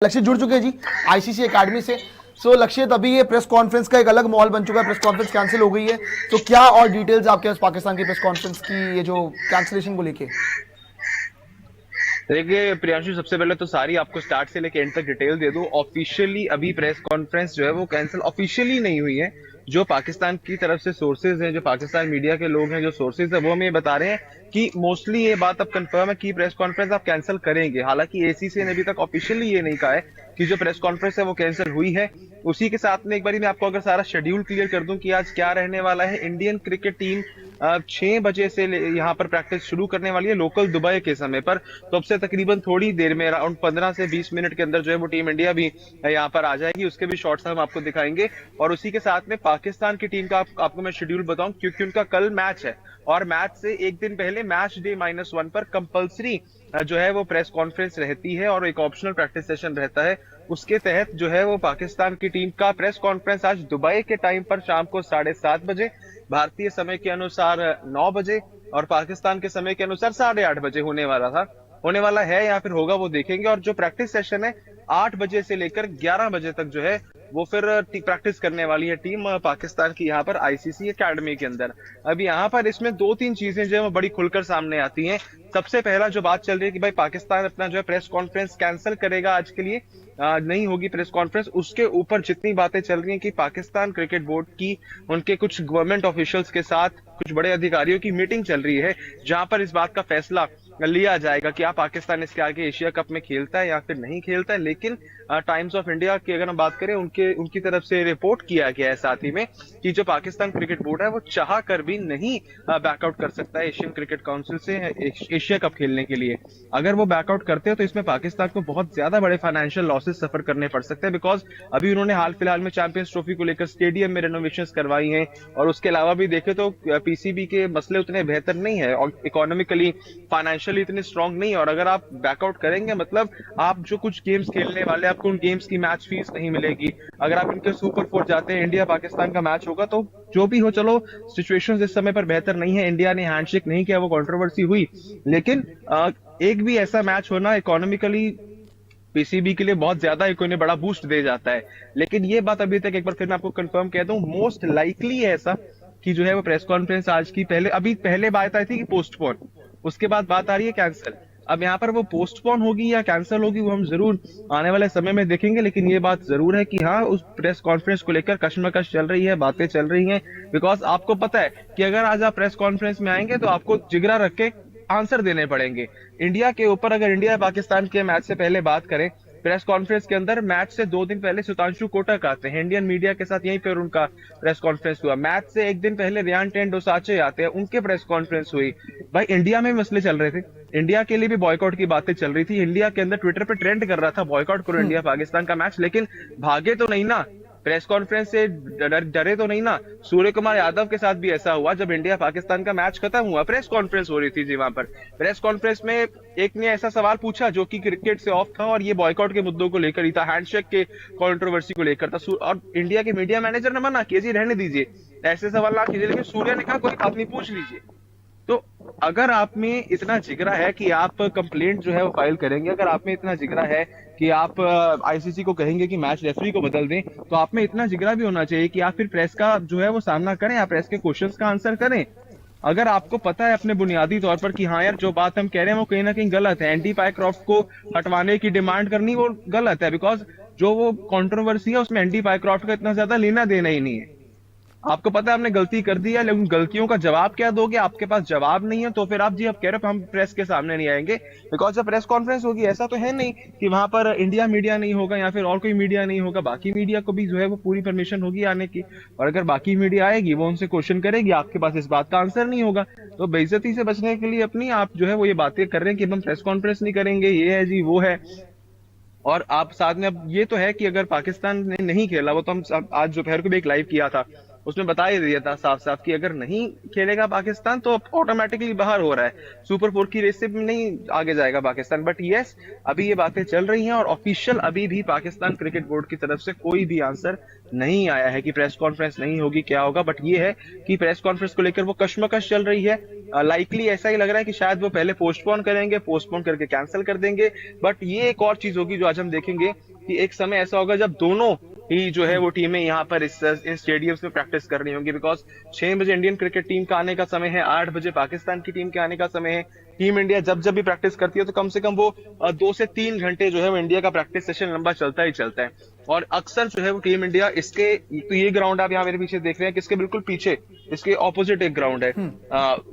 लक्ष्य जुड़ चुके हैं जी आईसीसी एकेडमी से। सो लक्ष्य, अभी ये प्रेस कॉन्फ्रेंस का एक अलग माहौल बन चुका है, प्रेस कॉन्फ्रेंस कैंसिल हो गई है, तो क्या और डिटेल्स आपके पास पाकिस्तान की प्रेस कॉन्फ्रेंस की ये जो कैंसिलेशन को लेके? देखिए प्रियांशु, सबसे पहले तो सारी आपको स्टार्ट से लेके एंड तक डिटेल दे दूं। ऑफिशियली अभी प्रेस कॉन्फ्रेंस जो है वो कैंसिल ऑफिशियली नहीं हुई है। जो पाकिस्तान की तरफ से सोर्सेज हैं, जो पाकिस्तान मीडिया के लोग हैं, जो सोर्सेज है, वो हमें ये बता रहे हैं कि मोस्टली ये बात अब कंफर्म है कि प्रेस कॉन्फ्रेंस आप कैंसिल करेंगे। हालांकि एसीसी ने अभी तक ऑफिशियली ये नहीं कहा है कि जो प्रेस कॉन्फ्रेंस है वो कैंसिल हुई है। उसी के साथ में एक बार मैं आपको अगर सारा शेड्यूल क्लियर कर दूं कि आज क्या रहने वाला है। इंडियन क्रिकेट टीम 6 बजे से यहाँ पर प्रैक्टिस शुरू करने वाली है लोकल दुबई के समय पर। तो अब से तकरीबन थोड़ी देर में, अराउंड 15 से 20 मिनट के अंदर जो है वो टीम इंडिया भी यहाँ पर आ जाएगी। उसके भी शॉट्स हम आपको दिखाएंगे। और उसी के साथ में पाकिस्तान की टीम का आपको मैं शेड्यूल बताऊं, क्योंकि उनका कल मैच है और मैच से एक दिन पहले मैच डे -1 पर कंपलसरी जो है वो प्रेस कॉन्फ्रेंस रहती है और एक ऑप्शनल प्रैक्टिस सेशन रहता है। उसके तहत जो है वो पाकिस्तान की टीम का प्रेस कॉन्फ्रेंस आज दुबई के टाइम पर शाम को 7:30 बजे, भारतीय समय के अनुसार 9 बजे और पाकिस्तान के समय के अनुसार 8:30 बजे होने वाला है या फिर होगा वो देखेंगे। और जो प्रैक्टिस सेशन है 8 बजे से लेकर 11 बजे तक जो है वो फिर प्रैक्टिस करने वाली है टीम पाकिस्तान की यहाँ पर आईसीसी एकेडमी के अंदर। अब यहाँ पर इसमें 2-3 चीजें जो है वो बड़ी खुलकर सामने आती हैं। सबसे पहला जो बात चल रही है कि भाई पाकिस्तान अपना जो है प्रेस कॉन्फ्रेंस कैंसिल करेगा आज के लिए, नहीं होगी प्रेस कॉन्फ्रेंस। उसके ऊपर जितनी बातें चल रही हैं कि पाकिस्तान क्रिकेट बोर्ड की उनके कुछ गवर्नमेंट ऑफिशियल्स के साथ कुछ बड़े अधिकारियों की मीटिंग चल रही है, जहां पर इस बात का फैसला लिया जाएगा कि पाकिस्तान इसके आगे एशिया कप में खेलता है या फिर नहीं खेलता है। लेकिन टाइम्स ऑफ इंडिया की अगर हम बात करें, उनकी तरफ से रिपोर्ट किया गया है साथ ही में कि जो पाकिस्तान क्रिकेट बोर्ड है वो चाह कर भी नहीं बैकआउट कर सकता है एशियन क्रिकेट काउंसिल से एशिया कप खेलने के लिए। अगर वो बैकआउट करते हैं तो इसमें पाकिस्तान को बहुत ज्यादा बड़े फाइनेंशियल लॉसेस सफर करने पड़ सकते हैं, बिकॉज अभी उन्होंने हाल फिलहाल में चैंपियंस ट्रॉफी को लेकर स्टेडियम में रेनोवेशंस करवाई हैं। और उसके अलावा भी देखे तो पीसीबी के मसले उतने बेहतर नहीं है और इकोनॉमिकली फाइनेंशियली इतने स्ट्रांग नहीं है। और अगर आप बैकआउट करेंगे मतलब आप जो कुछ गेम्स खेलने वाले, आपको उन गेम्स की मैच फीस नहीं मिलेगी। अगर आप इनके सुपर 4 जाते हैं, इंडिया पाकिस्तान का मैच होगा, तो जो भी हो, चलो सिचुएशंस इस समय पर बेहतर नहीं है, इंडिया ने हैंडशेक नहीं किया, वो कंट्रोवर्सी हुई, लेकिन एक भी ऐसा मैच होना इकोनॉमिकली पीसीबी के लिए बहुत ज्यादा एक उन्हें बड़ा बूस्ट दे जाता है। लेकिन ये बात अभी तक एक बार फिर मैं आपको कंफर्म कह दूं, मोस्ट लाइकली है ऐसा कि जो है वो प्रेस कॉन्फ्रेंस आज की पहले बात आई थी कि पोस्टपोन, उसके बाद बात आ रही है कैंसिल। अब यहाँ पर वो पोस्टपोन होगी या कैंसिल होगी वो हम जरूर आने वाले समय में देखेंगे। लेकिन ये बात जरूर है कि हाँ, उस प्रेस कॉन्फ्रेंस को लेकर कशमकश चल रही है, बातें चल रही हैं। बिकॉज आपको पता है कि अगर आज आप प्रेस कॉन्फ्रेंस में आएंगे तो आपको जिगरा रख के आंसर देने पड़ेंगे इंडिया के ऊपर। अगर इंडिया पाकिस्तान के मैच से पहले बात करें, प्रेस कॉन्फ्रेंस के अंदर मैच से 2 दिन पहले सुतांशु कोटक आते हैं, इंडियन मीडिया के साथ यहीं पर उनका प्रेस कॉन्फ्रेंस हुआ। मैच से 1 दिन पहले रियान टेंडोसाचे आते हैं, उनके प्रेस कॉन्फ्रेंस हुई। भाई इंडिया में मसले चल रहे थे, इंडिया के लिए भी बॉयकॉट की बातें चल रही थी, इंडिया के अंदर ट्विटर पे ट्रेंड कर रहा था बॉयकॉट करो इंडिया पाकिस्तान का मैच। लेकिन भागे तो नहीं ना, प्रेस कॉन्फ्रेंस से डरे तो नहीं ना। सूर्य कुमार यादव के साथ भी ऐसा हुआ, जब इंडिया पाकिस्तान का मैच खत्म हुआ प्रेस कॉन्फ्रेंस हो रही थी जी, वहां पर प्रेस कॉन्फ्रेंस में एक ने ऐसा सवाल पूछा जो कि क्रिकेट से ऑफ था और ये बॉयकॉट के मुद्दों को लेकर ही था, हैंडशेक के कंट्रोवर्सी को लेकर था। और इंडिया के मीडिया मैनेजर ने मना किया, जी रहने दीजिए, ऐसे सवाल ना कीजिए। लेकिन सूर्य ने कहा कोई बात नहीं, पूछ लीजिए। तो अगर आप में इतना जिगरा है कि आप कंप्लेंट जो है वो फाइल करेंगे, अगर आप में इतना जिगरा है कि आप आईसीसी को कहेंगे कि मैच रेफरी को बदल दें, तो आप में इतना जिगरा भी होना चाहिए कि आप फिर प्रेस का जो है वो सामना करें, आप प्रेस के क्वेश्चंस का आंसर करें। अगर आपको पता है अपने बुनियादी तौर पर कि हाँ यार जो बात हम कह रहे हैं वो कहीं ना कहीं गलत है, एंडी पायक्रॉफ्ट को हटवाने की डिमांड करनी वो गलत है, बिकॉज जो वो कंट्रोवर्सी है उसमें एंडी पायक्रॉफ्ट का इतना ज्यादा लेना देना ही नहीं है। आपको पता है आपने गलती कर दी है, लेकिन गलतियों का जवाब क्या दोगे, आपके पास जवाब नहीं है, तो फिर आप जी आप कह रहे हो हम प्रेस के सामने नहीं आएंगे। बिकॉज जब प्रेस कॉन्फ्रेंस होगी, ऐसा तो है नहीं कि वहां पर इंडिया मीडिया नहीं होगा या फिर और कोई मीडिया नहीं होगा, बाकी मीडिया को भी जो है वो पूरी परमिशन होगी आने की। और अगर बाकी मीडिया आएगी वो उनसे क्वेश्चन करेगी, आपके पास इस बात का आंसर नहीं होगा, तो बेइज्जती से बचने के लिए अपनी आप जो है वो ये बातें कर रहे हैं कि हम प्रेस कॉन्फ्रेंस नहीं करेंगे, ये है जी वो है। और आप साथ में अब ये तो है कि अगर पाकिस्तान ने नहीं खेला, वो तो हम आज दोपहर को भी एक लाइव किया था, उसमें बता ही दिया था साफ साफ कि अगर नहीं खेलेगा पाकिस्तान तो ऑटोमेटिकली बाहर हो रहा है, सुपर 4 की रेस से नहीं आगे जाएगा पाकिस्तान। बट यस, अभी ये बातें चल रही हैं और ऑफिशियल अभी भी पाकिस्तान क्रिकेट बोर्ड की तरफ से कोई भी आंसर नहीं आया है कि प्रेस कॉन्फ्रेंस नहीं होगी क्या होगा। बट ये है कि प्रेस कॉन्फ्रेंस को लेकर वो कश्मकश चल रही है। लाइकली ऐसा ही लग रहा है कि शायद वो पहले पोस्टपोन करेंगे, पोस्टपोन करके कैंसिल कर देंगे। बट ये एक और चीज होगी जो आज हम देखेंगे कि एक समय ऐसा होगा जब दोनों ही जो है वो टीमें यहाँ पर इन स्टेडियम्स में प्रैक्टिस कर रही होंगी, बिकॉज 6 बजे इंडियन क्रिकेट टीम का आने का समय है, 8 बजे पाकिस्तान की टीम के आने का समय है। टीम इंडिया जब जब भी प्रैक्टिस करती है तो कम से कम वो 2 से 3 घंटे जो है वो इंडिया का प्रैक्टिस सेशन लंबा चलता ही चलता है। और अक्सर जो है वो टीम इंडिया इसके, तो ये ग्राउंड आप यहाँ मेरे पीछे देख रहे हैं, किसके बिल्कुल पीछे इसके ऑपोजिट एक ग्राउंड है,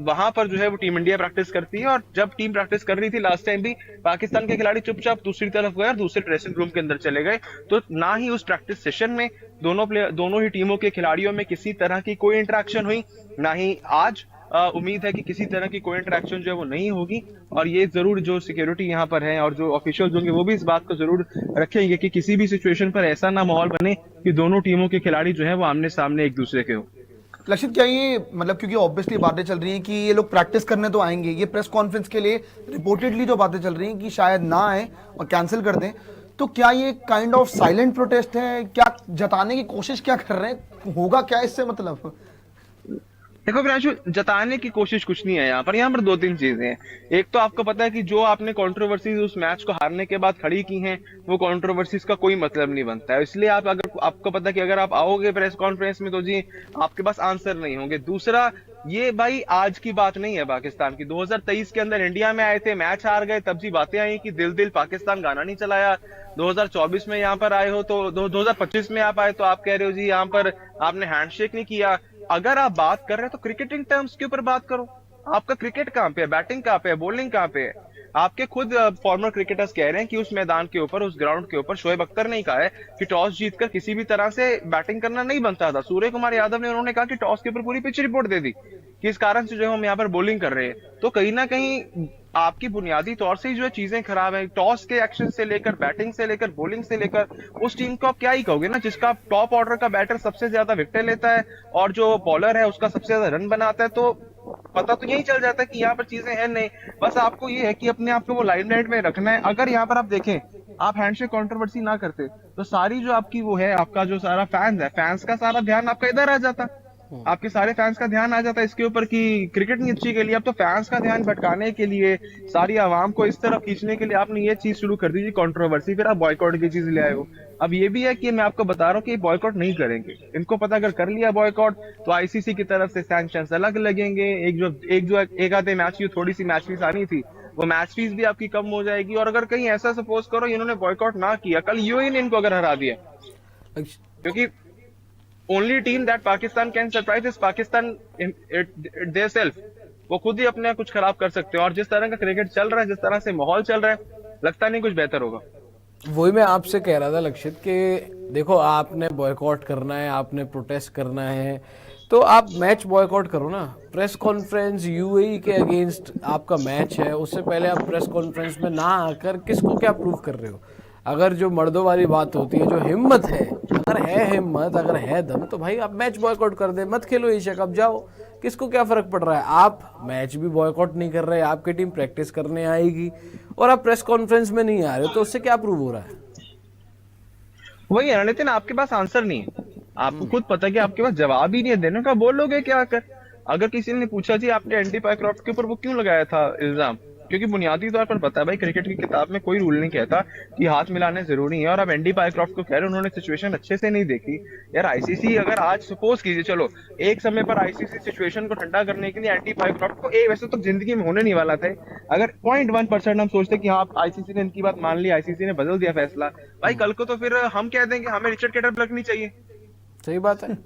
वहां पर जो है वो टीम इंडिया प्रैक्टिस करती है। और जब टीम प्रैक्टिस कर रही थी लास्ट टाइम भी, पाकिस्तान के खिलाड़ी चुपचाप दूसरी तरफ गए और दूसरे ड्रेसिंग रूम के अंदर चले गए। तो ना ही उस प्रैक्टिस सेशन में दोनों ही टीमों के खिलाड़ियों में किसी तरह की कोई इंटरेक्शन हुई, ना ही आज उम्मीद है कि किसी तरह की कोई इंटरेक्शन जो है वो नहीं होगी। और ये जरूर जो सिक्योरिटी यहाँ पर है और जो ऑफिशियल्स होंगे वो भी इस बात को जरूर रखेंगे कि किसी भी सिचुएशन पर ऐसा ना माहौल बने कि दोनों टीमों के खिलाड़ी जो है वो आमने सामने एक दूसरे के हो। लक्षित, क्या ये मतलब, क्योंकि ऑब्वियसली बातें चल रही हैं कि ये लोग प्रैक्टिस करने तो आएंगे, ये प्रेस कॉन्फ्रेंस के लिए रिपोर्टेडली जो बातें चल रही हैं कि शायद ना आए और कैंसिल कर दें, तो क्या ये काइंड ऑफ साइलेंट प्रोटेस्ट है? क्या जताने की कोशिश क्या कर रहे हैं? होगा क्या इससे? मतलब देखो प्रियांशु, जताने की कोशिश कुछ नहीं है यहाँ पर। यहाँ पर 2-3 चीजें हैं। एक तो आपको पता है कि जो आपने कंट्रोवर्सीज उस मैच को हारने के बाद खड़ी की हैं, वो कंट्रोवर्सीज का कोई मतलब नहीं बनता है। इसलिए आपको पता है कि अगर आप आओगे प्रेस कॉन्फ्रेंस में तो जी आपके पास आंसर नहीं होंगे। दूसरा, ये भाई आज की बात नहीं है पाकिस्तान की। 2023 के अंदर इंडिया में आए थे, मैच हार गए, तब जी बातें आई कि दिल दिल पाकिस्तान गाना नहीं चलाया। 2024 में यहाँ पर आए हो तो 2025 में आप आए तो आप कह रहे हो जी यहाँ पर आपने हैंडशेक नहीं किया। अगर आप बात कर रहे हैं तो क्रिकेटिंग टर्म्स के ऊपर बात करो। आपका क्रिकेट कहाँ पे है, बैटिंग कहाँ पे है, बॉलिंग कहाँ पे है? आपके खुद फॉर्मर क्रिकेटर्स कह रहे हैं कि उस मैदान के ऊपर, उस ग्राउंड के ऊपर शोएब अख्तर ने कहा है कि टॉस जीतकर किसी भी तरह से बैटिंग करना नहीं बनता था। सूर्य कुमार यादव ने उन्होंने कहा कि टॉस के ऊपर पूरी पिच रिपोर्ट दे दी कि इस कारण से जो हम यहाँ पर बॉलिंग कर रहे हैं। तो कहीं ना कहीं आपकी बुनियादी तौर से ही जो है चीजें खराब है। टॉस के एक्शन से लेकर, बैटिंग से लेकर, बॉलिंग से लेकर, उस टीम को आप क्या ही कहोगे ना जिसका टॉप ऑर्डर का बैटर सबसे ज्यादा विकेट लेता है और जो बॉलर है उसका सबसे ज्यादा रन बनाता है। तो पता तो यही चल जाता है कि यहाँ पर चीजें हैं नहीं। बस आपको ये है कि अपने आप को वो लाइमलाइट में रखना है। अगर यहाँ पर आप देखें, आप हैंडशेक कंट्रोवर्सी ना करते तो सारी जो आपकी वो है, आपका जो सारा फैंस है, फैंस का सारा ध्यान आपका इधर आ जाता, आपके सारे फैंस का ध्यान आ जाता है इसके ऊपर कि क्रिकेट नहीं अच्छी के लिए। अब तो फैंस का ध्यान भटकाने के लिए, सारी आवाम को इस तरफ खींचने के लिए आपने ये चीज शुरू कर दी जी कंट्रोवर्सी, फिर आप बॉयकॉट की चीज ले आए हो। अब ये भी है कि मैं आपको बता रहा हूँ कि बॉयकॉट नहीं करेंगे। इनको पता अगर कर लिया बॉयकॉट तो आईसीसी की तरफ से सैंक्शंस अलग लगेंगे। एक आधे मैच की थोड़ी सी मैच फीस आनी थी, वो मैच फीस भी आपकी कम हो जाएगी। और अगर कहीं ऐसा सपोज करो इन्होंने बॉयकॉट ना किया, कल यूएई ने इनको अगर हरा दिया, क्योंकि only team that Pakistan can surprise is Pakistan their self. वो खुद ही अपने कुछ खराब कर सकते हो। और जिस तरह का क्रिकेट चल रहा है, जिस तरह से माहौल चल रहा है, लगता नहीं कुछ बेहतर होगा। वही मैं आपसे कह रहा था लक्षित कि देखो, आपने बॉयकॉट करना है, आपने प्रोटेस्ट करना है, तो आप मैच बॉयकॉट करो ना। प्रेस कॉन्फ्रेंस यूएई के अगेंस्ट आपका मैच है, उससे पहले आप प्रेस कॉन्फ्रेंस में ना आकर किसको क्या प्रूव कर रहे हो? अगर जो मर्दों वाली बात होती है, जो हिम्मत है, अगर है हिम्मत, अगर है दम, तो भाई आप मैच बॉयकॉट कर दे, मत खेलो एशिया कप, जाओ, किसको क्या फर्क पड़ रहा है? आप मैच भी बॉयकॉट नहीं कर रहे, आपकी टीम प्रैक्टिस करने आएगी और आप प्रेस कॉन्फ्रेंस में नहीं आ रहे हो, तो उससे क्या प्रूव हो रहा है? वही है नितिन, आपके पास आंसर नहीं है। आपको खुद पता है कि आपके पास जवाब ही नहीं है देने का, बोलोगे क्या कर? अगर किसी ने पूछा जी आपने एंडी पायक्रॉफ्ट के ऊपर वो क्यों लगाया था इल्जाम, क्योंकि बुनियादी तौर पर पता है भाई क्रिकेट की किताब में कोई रूल नहीं कहता कि हाथ मिलाने जरूरी है। और अब एंडी पायक्रॉफ्ट को कह रहे उन्होंने सिचुएशन अच्छे से नहीं देखी। यार आईसीसी अगर आज सपोज कीजिए, चलो एक समय पर आईसीसी सिचुएशन को ठंडा करने के लिए एंडी पायक्रॉफ्ट को वैसे तो जिंदगी में होने नहीं वाला था, अगर 0.1% हम सोचते कि हाँ आईसीसी ने इनकी बात मान ली, आईसीसी ने बदल दिया फैसला, भाई कल को तो फिर हम कह देंगे हमें रिचर्ड कैटरब्लक नहीं चाहिए। सही बात है,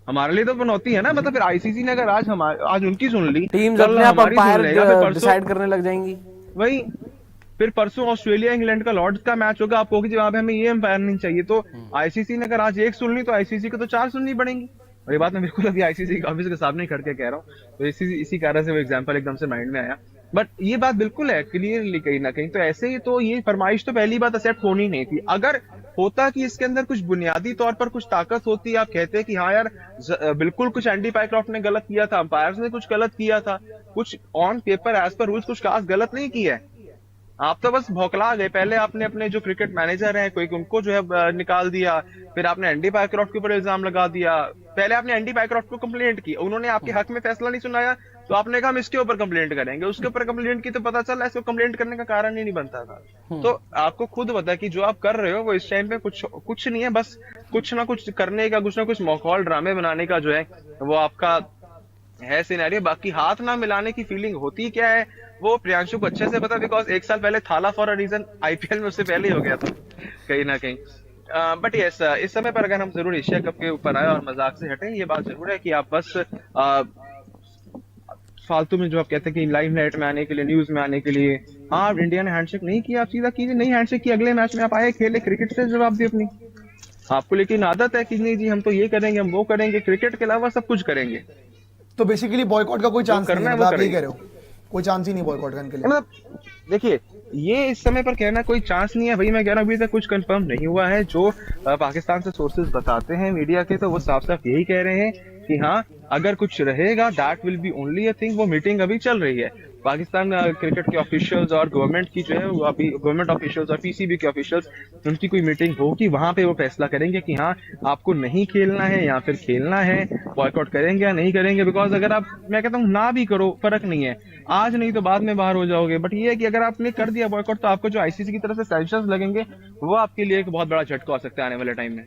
हमारे लिए तो बनौती है ना। मतलब फिर आईसीसी ने अगर आज उनकी सुन ली, टीम्स कल अपने आप हमारी सुन अंपायर लेगा, फिर डिसाइड करने लग जाएंगी। वही फिर परसों ऑस्ट्रेलिया इंग्लैंड का लॉर्ड्स का मैच होगा, आप कहोगे जवाब हमें ये एम्पायर नहीं चाहिए। तो आईसीसी ने अगर आज एक सुन ली तो आईसीसी को तो 4 सुननी पड़ेंगी। और ये बात मैं बिल्कुल अभी आईसीसी ऑफिस के सामने खड़ के कह रहा हूँ, तो इसी कारण से वो एग्जांपल एकदम से माइंड में आया। बट ये बात बिल्कुल है क्लियरली कहीं ना कहीं। तो ऐसे ही तो ये फरमाइश तो पहली बात एक्सेप्ट होनी नहीं थी। अगर होता कि इसके अंदर कुछ बुनियादी तौर पर कुछ ताकत होती, आप कहते कि हाँ यार बिल्कुल कुछ एंडी पायक्रॉफ्ट ने गलत किया था, अंपायर्स ने कुछ गलत किया था, कुछ on paper as per rules कुछ खास गलत नहीं किया है, आप तो बस भौकला गए। पहले आपने अपने जो क्रिकेट मैनेजर हैं कोई, उनको जो है निकाल दिया। फिर आपने एंडी पायक्रॉफ्ट के ऊपर इल्जाम लगा दिया। पहले आपने एंडी पायक्रॉफ्ट को कंप्लेंट की, उन्होंने आपके हक में फैसला नहीं सुनाया, तो आपने कहा हम इसके ऊपर कंप्लेंट करेंगे। उसके ऊपर कंप्लेंट की तो पता चला इसको कंप्लेंट करने का कारण ही नहीं बनता था। तो आपको खुद पता है कि जो आप कर रहे हो वो इस टाइम पे कुछ नहीं है, बस कुछ ना कुछ करने का, कुछ ना कुछ माहौल ड्रामे बनाने का जो है वो आपका है सिनेरियो। बाकी हाथ ना मिलाने की फीलिंग होती क्या है वो प्रियांशु को अच्छे से पता, बिकॉज एक साल पहले थाला फॉर अ रीजन आईपीएल में उससे पहले ही हो गया था कहीं ना कहीं। बट यस, इस समय पर अगर हम जरूर एशिया कप के ऊपर आए और मजाक से हटें, ये बात जरूर है कि आप बस फालतू में जो आप कहते हैं कि लाइमलाइट में आने के लिए, न्यूज में आने के लिए, हाँ इंडिया ने हैंडशेक नहीं किया, आप सीधा कीजिए। नहीं हैंडशेक किया, अगले मैच में आप आए, खेले, क्रिकेट से जवाब दी अपनी। आपको लेकिन आदत है कि नहीं जी हम तो ये करेंगे, हम वो करेंगे, क्रिकेट के अलावा सब कुछ करेंगे। तो बेसिकली बॉयकॉट का कोई चांस नहीं करना है, है वो मतलब आप ये करेंगे। कह रहे हो कोई चांस ही नहीं बॉयकॉट करने के लिए? मतलब देखिए, ये इस समय पर कहना कोई चांस नहीं है भाई, मैं कह रहा हूँ अभी तक कुछ कंफर्म नहीं हुआ है। जो पाकिस्तान से सोर्सेज बताते हैं मीडिया के, तो वो साफ साफ यही कह रहे हैं कि हाँ अगर कुछ रहेगा that will be only a thing. वो मीटिंग अभी चल रही है पाकिस्तान क्रिकेट के ऑफिशियल्स और गवर्नमेंट की जो है वो अभी गवर्नमेंट ऑफिशियल्स और पीसीबी के ऑफिशियल्स, उनकी कोई मीटिंग होगी, वहां पे वो फैसला करेंगे कि हाँ आपको नहीं खेलना है या फिर खेलना है, बॉयकॉट करेंगे या नहीं करेंगे। बिकॉज अगर आप, मैं कहता हूँ ना भी करो फर्क नहीं है, आज नहीं तो बाद में बाहर हो जाओगे। बट ये है कि अगर आपने कर दिया बॉयकॉट तो आपको जो आईसीसी की तरफ से सैंक्शंस लगेंगे वो आपके लिए एक बहुत बड़ा झटका हो सकता है आने वाले टाइम में।